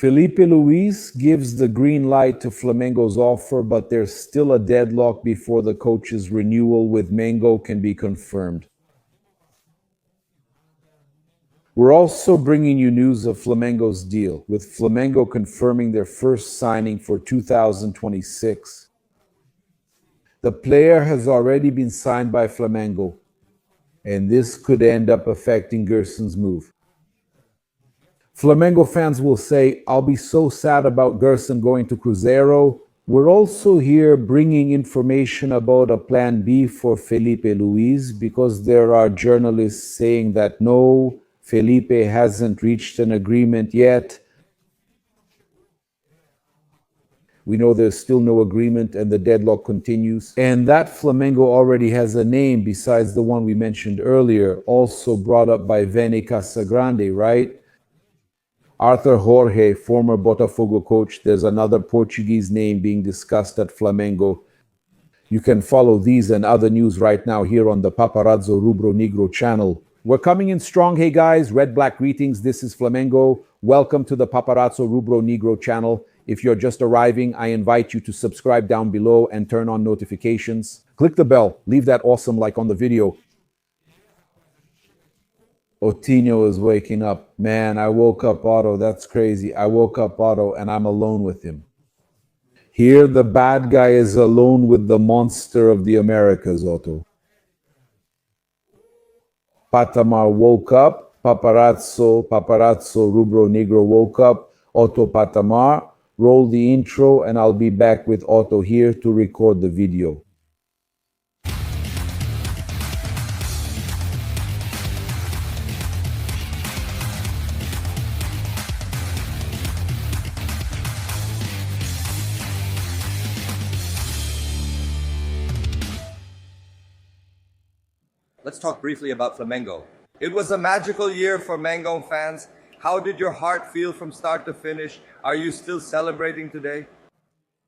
Filipe Luís gives the green light to Flamengo's offer, but there's still a deadlock before the coach's renewal with Mango can be confirmed. We're also bringing you news of Flamengo's deal, with Flamengo confirming their first signing for 2026. The player has already been signed by Flamengo, and this could end up affecting Gerson's move. Flamengo fans will say, I'll be so sad about Gerson going to Cruzeiro. We're also here bringing information about a plan B for Filipe Luís because there are journalists saying that no, Filipe hasn't reached an agreement yet. We know there's still no agreement and the deadlock continues. And that Flamengo already has a name besides the one we mentioned earlier, also brought up by Vene Casagrande, right? Arthur Jorge, former Botafogo coach, there's another Portuguese name being discussed at Flamengo. You can follow these and other news right now here on the Paparazzo Rubro-Negro channel. We're coming in strong. Hey guys, red-black greetings. This is Flamengo. Welcome to the Paparazzo Rubro-Negro channel. If you're just arriving, I invite you to subscribe down below and turn on notifications. Click the bell. Leave that awesome like on the video. Otinho is waking up. Man, I woke up Otto. That's crazy. I woke up Otto and I'm alone with him. Here, the bad guy is alone with the monster of the Americas, Otto. Patamar woke up. Paparazzo Rubro-Negro woke up. Otto Patamar. Roll the intro and I'll be back with Otto here to record the video. Let's talk briefly about Flamengo. It was a magical year for Mango fans. How did your heart feel from start to finish? Are you still celebrating today?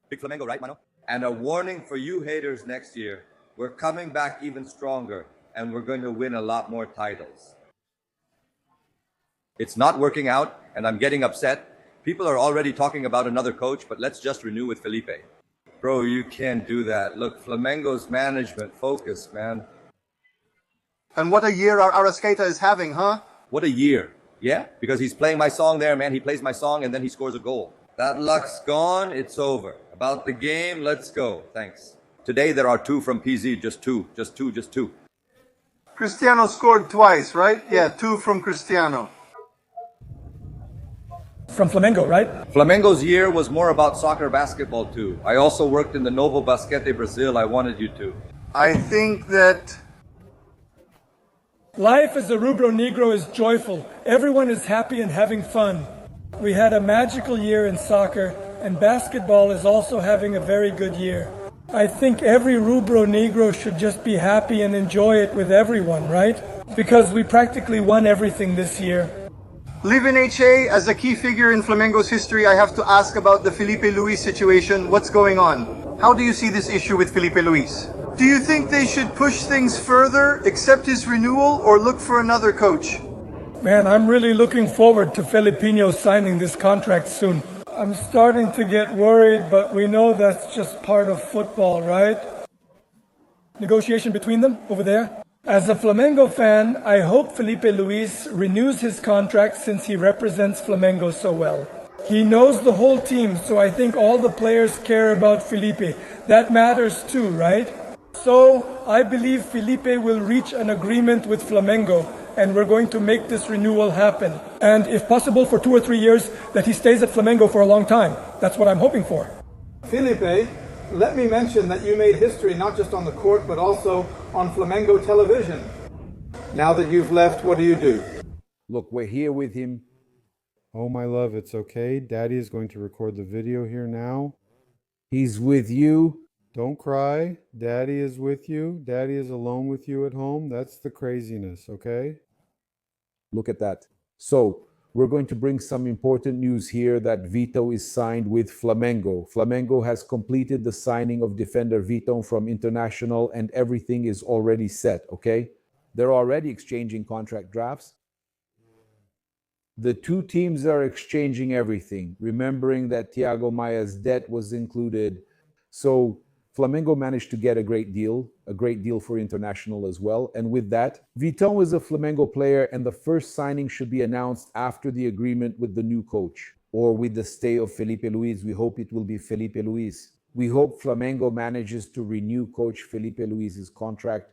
Big Flamengo, right, Mano? And a warning for you haters next year. We're coming back even stronger, and we're going to win a lot more titles. It's not working out, and I'm getting upset. People are already talking about another coach, but let's just renew with Filipe. Bro, you can't do that. Look, Flamengo's management, focus, man. And what a year our Arrascaeta is having, huh? What a year. Yeah, because he's playing my song there, man. He plays my song and then he scores a goal. That luck's gone, it's over. About the game, let's go. Thanks. Today there are two from PZ, just two. Cristiano scored twice, right? Yeah, two from Cristiano. From Flamengo, right? Flamengo's year was more about soccer basketball too. I also worked in the Novo Basquete Brazil. I wanted you to. I think that Life as a Rubro-Negro is joyful. Everyone is happy and having fun. We had a magical year in soccer, and basketball is also having a very good year. I think every Rubro-Negro should just be happy and enjoy it with everyone, right? Because we practically won everything this year. Living HA, as a key figure in Flamengo's history, I have to ask about the Filipe Luís situation. What's going on? How do you see this issue with Filipe Luís? Do you think they should push things further, accept his renewal, or look for another coach? Man, I'm really looking forward to Filipino signing this contract soon. I'm starting to get worried, but we know that's just part of football, right? Negotiation between them over there? As a Flamengo fan, I hope Filipe Luís renews his contract since he represents Flamengo so well. He knows the whole team, so I think all the players care about Filipe. That matters too, right? So, I believe Filipe will reach an agreement with Flamengo, and we're going to make this renewal happen. And if possible, for 2 or 3 years, that he stays at Flamengo for a long time. That's what I'm hoping for. Filipe, let me mention that you made history not just on the court, but also on Flamengo television. Now that you've left, what do? Look, we're here with him. Oh, my love, it's okay. Daddy is going to record the video here now. He's with you. Don't cry. Daddy is with you. Daddy is alone with you at home. That's the craziness, okay? Look at that. So, we're going to bring some important news here that Vitão is signed with Flamengo. Flamengo has completed the signing of defender Vitão from International and everything is already set, okay? They're already exchanging contract drafts. The two teams are exchanging everything, remembering that Thiago Maia's debt was included. So Flamengo managed to get a great deal for International as well. And with that, Vitão is a Flamengo player, and the first signing should be announced after the agreement with the new coach, or with the stay of Filipe Luís. We hope it will be Filipe Luís. We hope Flamengo manages to renew coach Filipe Luís' contract.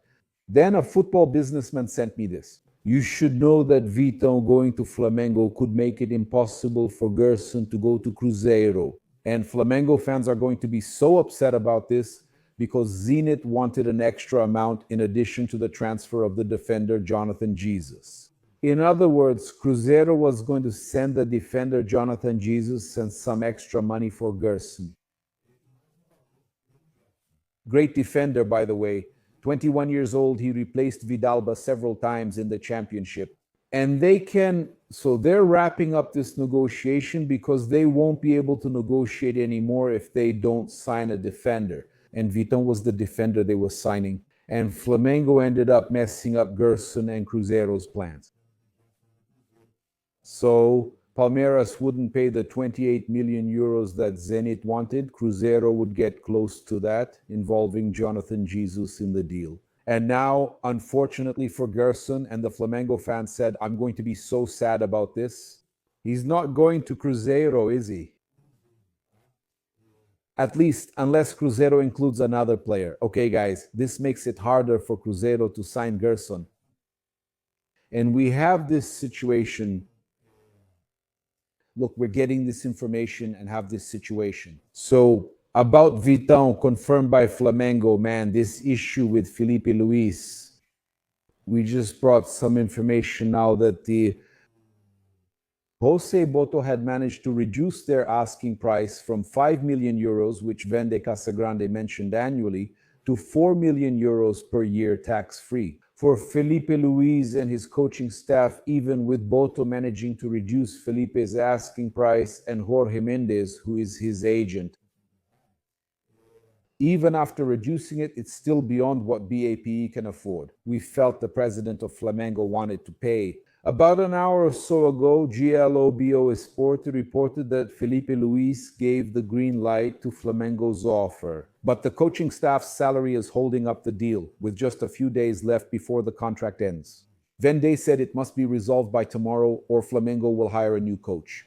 Then a football businessman sent me this. You should know that Vitão going to Flamengo could make it impossible for Gerson to go to Cruzeiro. And Flamengo fans are going to be so upset about this because Zenit wanted an extra amount in addition to the transfer of the defender Jonathan Jesus. In other words, Cruzeiro was going to send the defender Jonathan Jesus and some extra money for Gerson. Great defender, by the way. 21 years old, he replaced Vidalba several times in the championship. And they're wrapping up this negotiation because they won't be able to negotiate anymore if they don't sign a defender. And Vitão was the defender they were signing. And Flamengo ended up messing up Gerson and Cruzeiro's plans. So Palmeiras wouldn't pay the 28 million euros that Zenit wanted. Cruzeiro would get close to that, involving Jonathan Jesus in the deal. And now, unfortunately for Gerson, and the Flamengo fans said, I'm going to be so sad about this. He's not going to Cruzeiro, is he? At least, unless Cruzeiro includes another player. Okay, guys, this makes it harder for Cruzeiro to sign Gerson. And we have this situation. Look, we're getting this information and have this situation. So, about Vitão, confirmed by Flamengo, man, this issue with Filipe Luís. We just brought some information now that the Jose Boto had managed to reduce their asking price from 5 million euros, which Vende Casagrande mentioned annually, to 4 million euros per year tax-free. For Filipe Luís and his coaching staff, even with Boto managing to reduce Felipe's asking price and Jorge Mendes, who is his agent, even after reducing it, it's still beyond what BAPE can afford. We felt the president of Flamengo wanted to pay. About an hour or so ago, GLOBO Esporte reported that Filipe Luís gave the green light to Flamengo's offer. But the coaching staff's salary is holding up the deal, with just a few days left before the contract ends. Vende said it must be resolved by tomorrow or Flamengo will hire a new coach.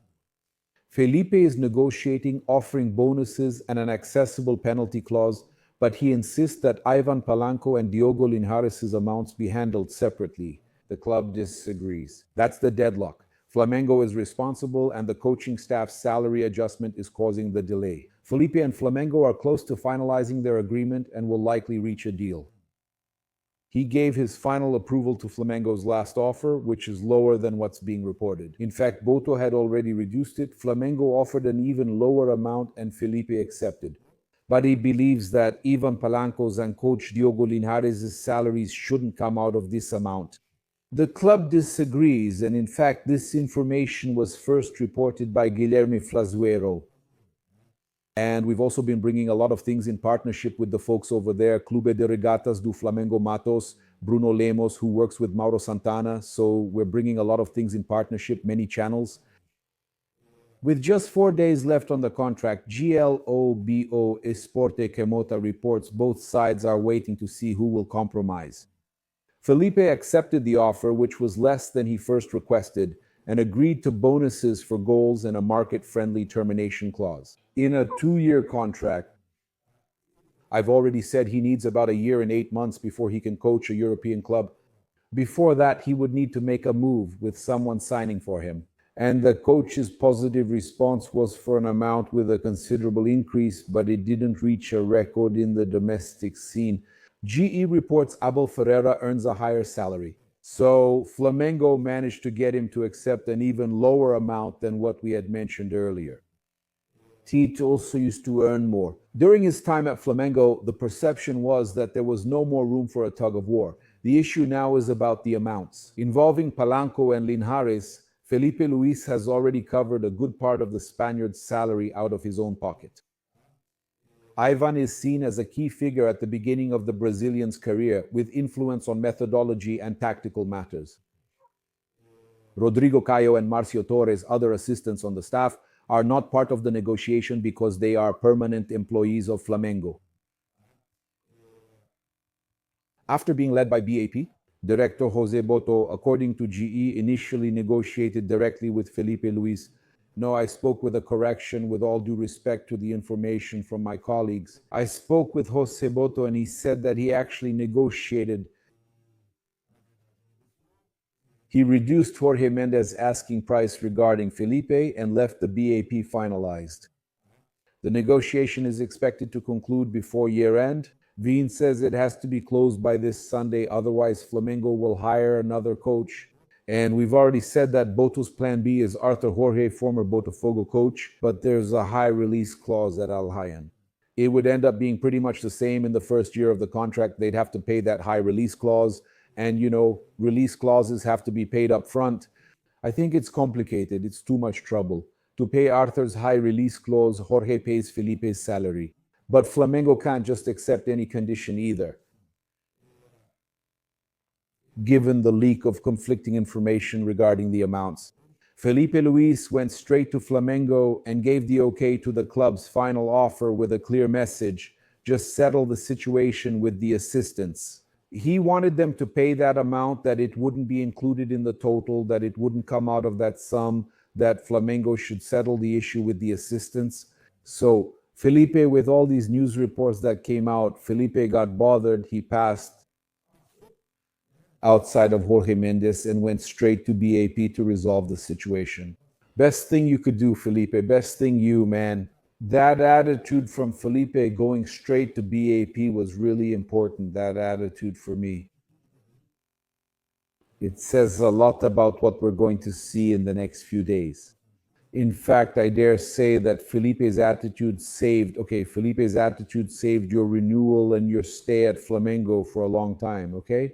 Filipe is negotiating, offering bonuses and an accessible penalty clause, but he insists that Ivan Palanco and Diogo Linhares' amounts be handled separately. The club disagrees. That's the deadlock. Flamengo is responsible and the coaching staff's salary adjustment is causing the delay. Filipe and Flamengo are close to finalizing their agreement and will likely reach a deal. He gave his final approval to Flamengo's last offer, which is lower than what's being reported. In fact, Boto had already reduced it. Flamengo offered an even lower amount and Filipe accepted. But he believes that Ivan Palanco's and coach Diogo Linhares' salaries shouldn't come out of this amount. The club disagrees, and in fact, this information was first reported by Guilherme Flazuero. And we've also been bringing a lot of things in partnership with the folks over there, Clube de Regatas do Flamengo Matos, Bruno Lemos, who works with Mauro Santana. So we're bringing a lot of things in partnership, many channels. With just 4 days left on the contract, GLOBO Esporte Quemota reports both sides are waiting to see who will compromise. Filipe accepted the offer, which was less than he first requested, and agreed to bonuses for goals and a market-friendly termination clause. In a 2-year contract, I've already said he needs about 1 year and 8 months before he can coach a European club. Before that, he would need to make a move with someone signing for him. And the coach's positive response was for an amount with a considerable increase, but it didn't reach a record in the domestic scene. GE reports Abel Ferreira earns a higher salary. So Flamengo managed to get him to accept an even lower amount than what we had mentioned earlier. Tite also used to earn more. During his time at Flamengo, the perception was that there was no more room for a tug of war. The issue now is about the amounts. Involving Palanco and Linhares, Filipe Luís has already covered a good part of the Spaniard's salary out of his own pocket. Ivan is seen as a key figure at the beginning of the Brazilian's career, with influence on methodology and tactical matters. Rodrigo Caio and Marcio Torres, other assistants on the staff, are not part of the negotiation because they are permanent employees of Flamengo. After being led by BAP, Director Jose Boto, according to GE, initially negotiated directly with Filipe Luís. No, I spoke with a correction with all due respect to the information from my colleagues. I spoke with Jose Boto and he said that he actually negotiated. He reduced Jorge Mendes' asking price regarding Filipe and left the BAP finalized. The negotiation is expected to conclude before year-end. Veen says it has to be closed by this Sunday, otherwise Flamengo will hire another coach. And we've already said that Boto's plan B is Arthur Jorge, former Botafogo coach, but there's a high release clause at Al Hayyan. It would end up being pretty much the same in the first year of the contract. They'd have to pay that high release clause. And, release clauses have to be paid up front. I think it's complicated. It's too much trouble. To pay Arthur's high release clause, Jorge pays Filipe's salary. But Flamengo can't just accept any condition either, given the leak of conflicting information regarding the amounts. Filipe Luís went straight to Flamengo and gave the okay to the club's final offer with a clear message: just settle the situation with the assistants. He wanted them to pay that amount, that it wouldn't be included in the total, that it wouldn't come out of that sum, that Flamengo should settle the issue with the assistants. So Filipe, with all these news reports that came out, Filipe got bothered. He passed outside of Jorge Mendes and went straight to BAP to resolve the situation. Best thing you could do, Filipe. Best thing you, man. That attitude from Filipe going straight to BAP was really important, that attitude for me. It says a lot about what we're going to see in the next few days. In fact, I dare say that Filipe's attitude saved your renewal and your stay at Flamengo for a long time, okay?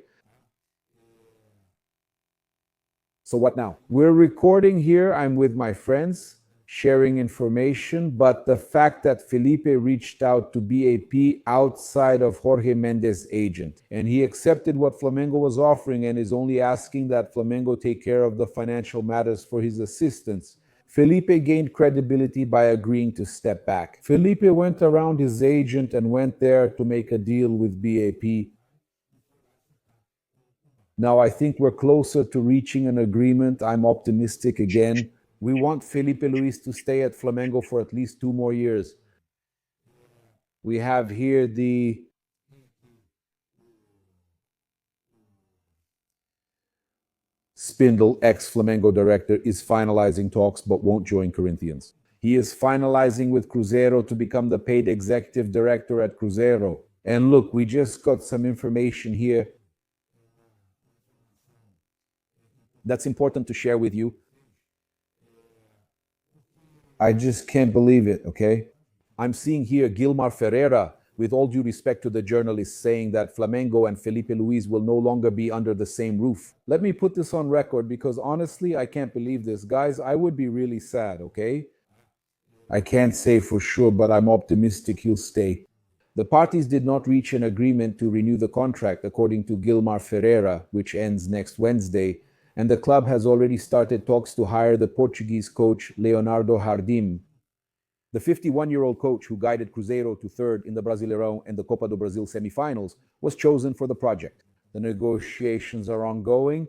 So what now? We're recording here. I'm with my friends, sharing information, but the fact that Filipe reached out to BAP outside of Jorge Mendes' agent, and he accepted what Flamengo was offering and is only asking that Flamengo take care of the financial matters for his assistants. Filipe gained credibility by agreeing to step back. Filipe went around his agent and went there to make a deal with BAP. Now I think we're closer to reaching an agreement. I'm optimistic again. We want Filipe Luís to stay at Flamengo for at least 2 more years. We have here the Spindle, ex-Flamengo director, is finalizing talks but won't join Corinthians. He is finalizing with Cruzeiro to become the paid executive director at Cruzeiro. And look, we just got some information here that's important to share with you. I just can't believe it, okay? I'm seeing here Gilmar Ferreira, with all due respect to the journalist, saying that Flamengo and Filipe Luís will no longer be under the same roof. Let me put this on record because honestly, I can't believe this. Guys, I would be really sad, okay? I can't say for sure, but I'm optimistic he'll stay. The parties did not reach an agreement to renew the contract, according to Gilmar Ferreira, which ends next Wednesday, and the club has already started talks to hire the Portuguese coach Leonardo Jardim. The 51-year-old coach who guided Cruzeiro to third in the Brasileirão and the Copa do Brasil semifinals was chosen for the project. The negotiations are ongoing.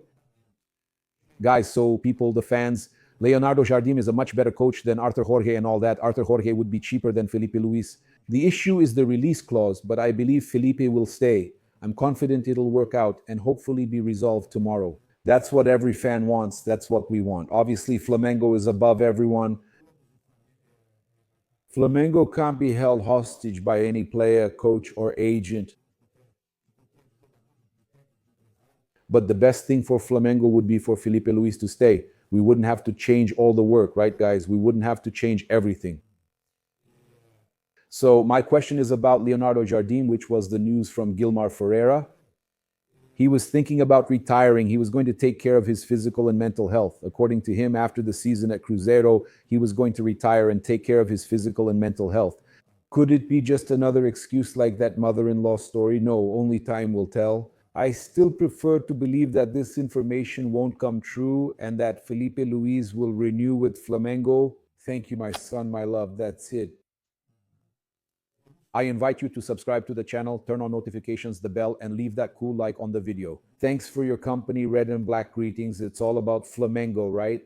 Guys, so people, the fans, Leonardo Jardim is a much better coach than Arthur Jorge and all that. Arthur Jorge would be cheaper than Filipe Luís. The issue is the release clause, but I believe Filipe will stay. I'm confident it'll work out and hopefully be resolved tomorrow. That's what every fan wants. That's what we want. Obviously, Flamengo is above everyone. Flamengo can't be held hostage by any player, coach, or agent. But the best thing for Flamengo would be for Filipe Luís to stay. We wouldn't have to change all the work, right, guys? We wouldn't have to change everything. So my question is about Leonardo Jardim, which was the news from Gilmar Ferreira. He was thinking about retiring. He was going to take care of his physical and mental health. According to him, after the season at Cruzeiro, he was going to retire and take care of his physical and mental health. Could it be just another excuse like that mother-in-law story? No, only time will tell. I still prefer to believe that this information won't come true and that Filipe Luís will renew with Flamengo. Thank you, my son, my love. That's it. I invite you to subscribe to the channel, turn on notifications, the bell, and leave that cool like on the video. Thanks for your company, red and black greetings. It's all about Flamengo, right?